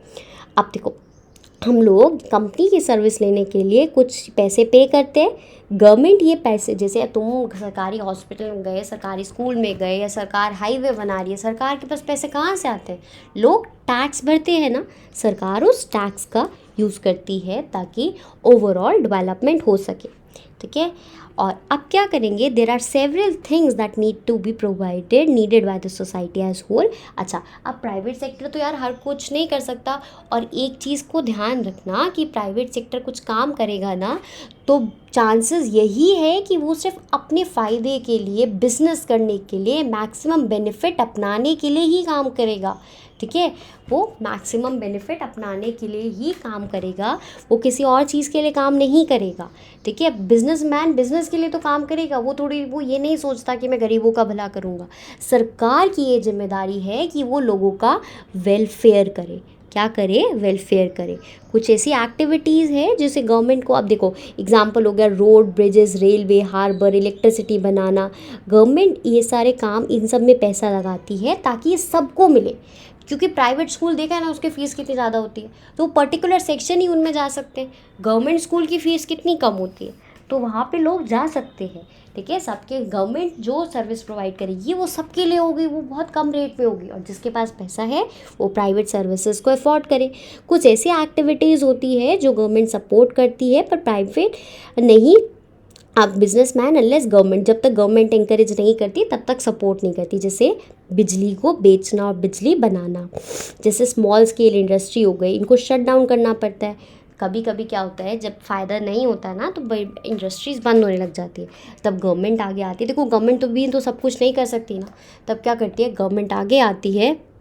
अब देखो, हम लोग कंपनी की सर्विस लेने के लिए कुछ पैसे पे करते हैं, गवर्नमेंट ये पैसे, जैसे तुम सरकारी हॉस्पिटल में गए, सरकारी स्कूल में गए, या सरकार हाईवे बना रही है, सरकार के पास पैसे कहाँ से आते हैं? लोग टैक्स भरते हैं ना, सरकार उस टैक्स का यूज़ करती है ताकि ओवरऑल डेवलपमेंट हो सके। ठीक है, और अब क्या करेंगे? There are several things that need to be provided needed by the society as whole. अच्छा, अब प्राइवेट सेक्टर तो यार हर कुछ नहीं कर सकता, और एक चीज़ को ध्यान रखना कि प्राइवेट सेक्टर कुछ काम करेगा ना, तो चांसेस यही है कि वो सिर्फ अपने फ़ायदे के लिए, बिजनेस करने के लिए, मैक्सिमम बेनिफिट अपनाने के लिए ही काम करेगा। ठीक है, वो मैक्सिमम बेनिफिट अपनाने के लिए ही काम करेगा, वो किसी और चीज़ के लिए काम नहीं करेगा। ठीक है, बिजनेसमैन बिजनेस के लिए तो काम करेगा, वो ये नहीं सोचता कि मैं गरीबों का भला करूँगा। सरकार की ये जिम्मेदारी है कि वो लोगों का वेलफेयर करे। क्या करे? वेलफेयर करे। कुछ ऐसी एक्टिविटीज़ है जिसे गवर्नमेंट को, अब देखो एग्जांपल हो गया road, bridges, railway, harbour, electricity बनाना, गवर्नमेंट ये सारे काम, इन सब में पैसा लगाती है ताकि ये सबको मिले। क्योंकि प्राइवेट स्कूल देखा है ना, उसकी फ़ीस कितनी ज़्यादा होती है, तो पर्टिकुलर सेक्शन ही उनमें जा सकते हैं। गवर्नमेंट स्कूल की फ़ीस कितनी कम होती है, तो वहाँ पे लोग जा सकते हैं। ठीक है, सबके गवर्नमेंट जो सर्विस प्रोवाइड करेगी वो सबके लिए होगी, वो बहुत कम रेट में होगी, और जिसके पास पैसा है वो प्राइवेट सर्विसेज को अफोर्ड करे। कुछ ऐसी एक्टिविटीज़ होती है जो गवर्नमेंट सपोर्ट करती है पर प्राइवेट नहीं। आप बिजनेसमैन अनलेस गवर्नमेंट, जब तक गवर्नमेंट इंकरेज नहीं करती तब तक सपोर्ट नहीं करती। जैसे बिजली को बेचना और बिजली बनाना, जैसे स्मॉल स्केल इंडस्ट्री हो गई, इनको शट डाउन करना पड़ता है। कभी कभी क्या होता है, जब फ़ायदा नहीं होता है ना, तो इंडस्ट्रीज़ बंद होने लग जाती है, तब गवर्नमेंट आगे आती है। देखो, गवर्नमेंट तो भी तो सब कुछ नहीं कर सकती ना, तब क्या करती है, गवर्नमेंट आगे आती है।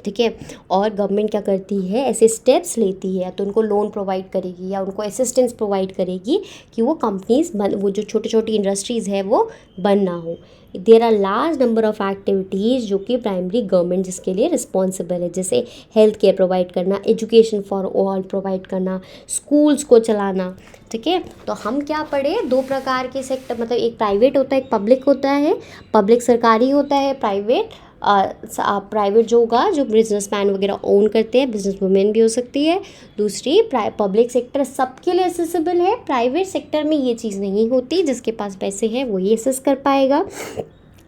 ठीक है, और गवर्नमेंट क्या करती है, ऐसे स्टेप्स लेती है, तो उनको लोन प्रोवाइड करेगी या उनको असिस्टेंस प्रोवाइड करेगी कि वो कंपनीज बंद, वो जो छोटी छोटी इंडस्ट्रीज़ है वो बंद ना हो। There are large number of activities जो कि प्राइमरी गवर्नमेंट जिसके लिए रिस्पॉन्सिबल है, जैसे हेल्थ केयर प्रोवाइड करना, एजुकेशन फॉर ऑल प्रोवाइड करना, स्कूल्स को चलाना। ठीक है, तो हम क्या पढ़े, दो प्रकार के सेक्टर, मतलब एक प्राइवेट होता है, एक पब्लिक होता है। पब्लिक सरकारी होता है, प्राइवेट जो होगा जो बिजनेसमैन वगैरह ओन करते हैं, बिजनेस वुमेन भी हो सकती है। दूसरी पब्लिक सेक्टर सबके लिए एक्सेसिबल है, प्राइवेट सेक्टर में ये चीज़ नहीं होती, जिसके पास पैसे हैं वो ही एक्सेस कर पाएगा।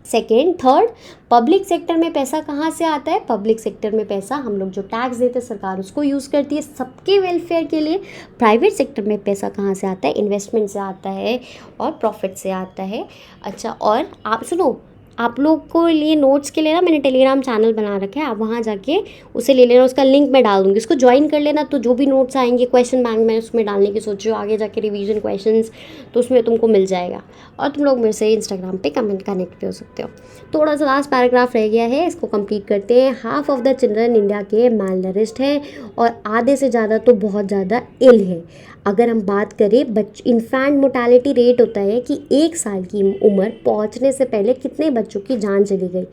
सेकेंड, थर्ड, पब्लिक सेक्टर में पैसा कहाँ से आता है? पब्लिक सेक्टर में पैसा हम लोग जो टैक्स देते हैं सरकार उसको यूज़ करती है सबके वेलफेयर के लिए। प्राइवेट सेक्टर में पैसा कहाँ से आता है? इन्वेस्टमेंट से आता है और प्रॉफिट से आता है। अच्छा, और आप सुनो, आप लोग को लिए नोट्स के लिए ना मैंने टेलीग्राम चैनल बना रखा है, आप वहाँ जाके उसे ले लेना, उसका लिंक मैं डाल दूँगी, उसको ज्वाइन कर लेना। तो जो भी नोट्स आएंगे क्वेश्चन बैंक में उसमें डालने की सोच रही हो आगे जाके रिवीजन क्वेश्चंस, तो उसमें तुमको मिल जाएगा। और तुम लोग मेरे से इंस्टाग्राम पे कनेक्ट भी हो सकते हो। थोड़ा सा लास्ट पैराग्राफ रह गया है, इसको कंप्लीट करते हैं। Half of the children India के माल नरिश्ड हैं और आधे से ज़्यादा तो बहुत ज़्यादा इल है। अगर हम बात करें इन्फेंट मोर्टेलिटी रेट होता है कि 1 साल की उम्र पहुंचने से पहले कितने बच्चों की जान चली गई।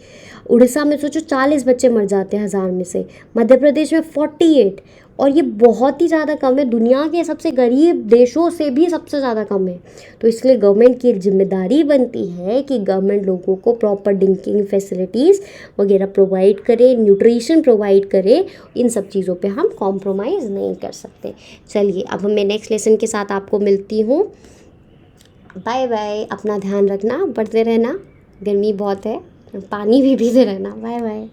उड़ीसा में सोचो 40 बच्चे मर जाते हैं 1000 में से, मध्य प्रदेश में 48, और ये बहुत ही ज़्यादा कम है, दुनिया के सबसे गरीब देशों से भी सबसे ज़्यादा कम है। तो इसलिए गवर्नमेंट की जिम्मेदारी बनती है कि गवर्नमेंट लोगों को प्रॉपर ड्रिंकिंग फैसिलिटीज़ वगैरह प्रोवाइड करे, न्यूट्रिशन प्रोवाइड करे। इन सब चीज़ों पे हम कॉम्प्रोमाइज़ नहीं कर सकते। चलिए अब मैं नेक्स्ट लेसन के साथ आपको मिलती हूँ। बाय बाय, अपना ध्यान रखना, पढ़ते रहना, गर्मी बहुत है, पानी भी पीते रहना। Bye bye.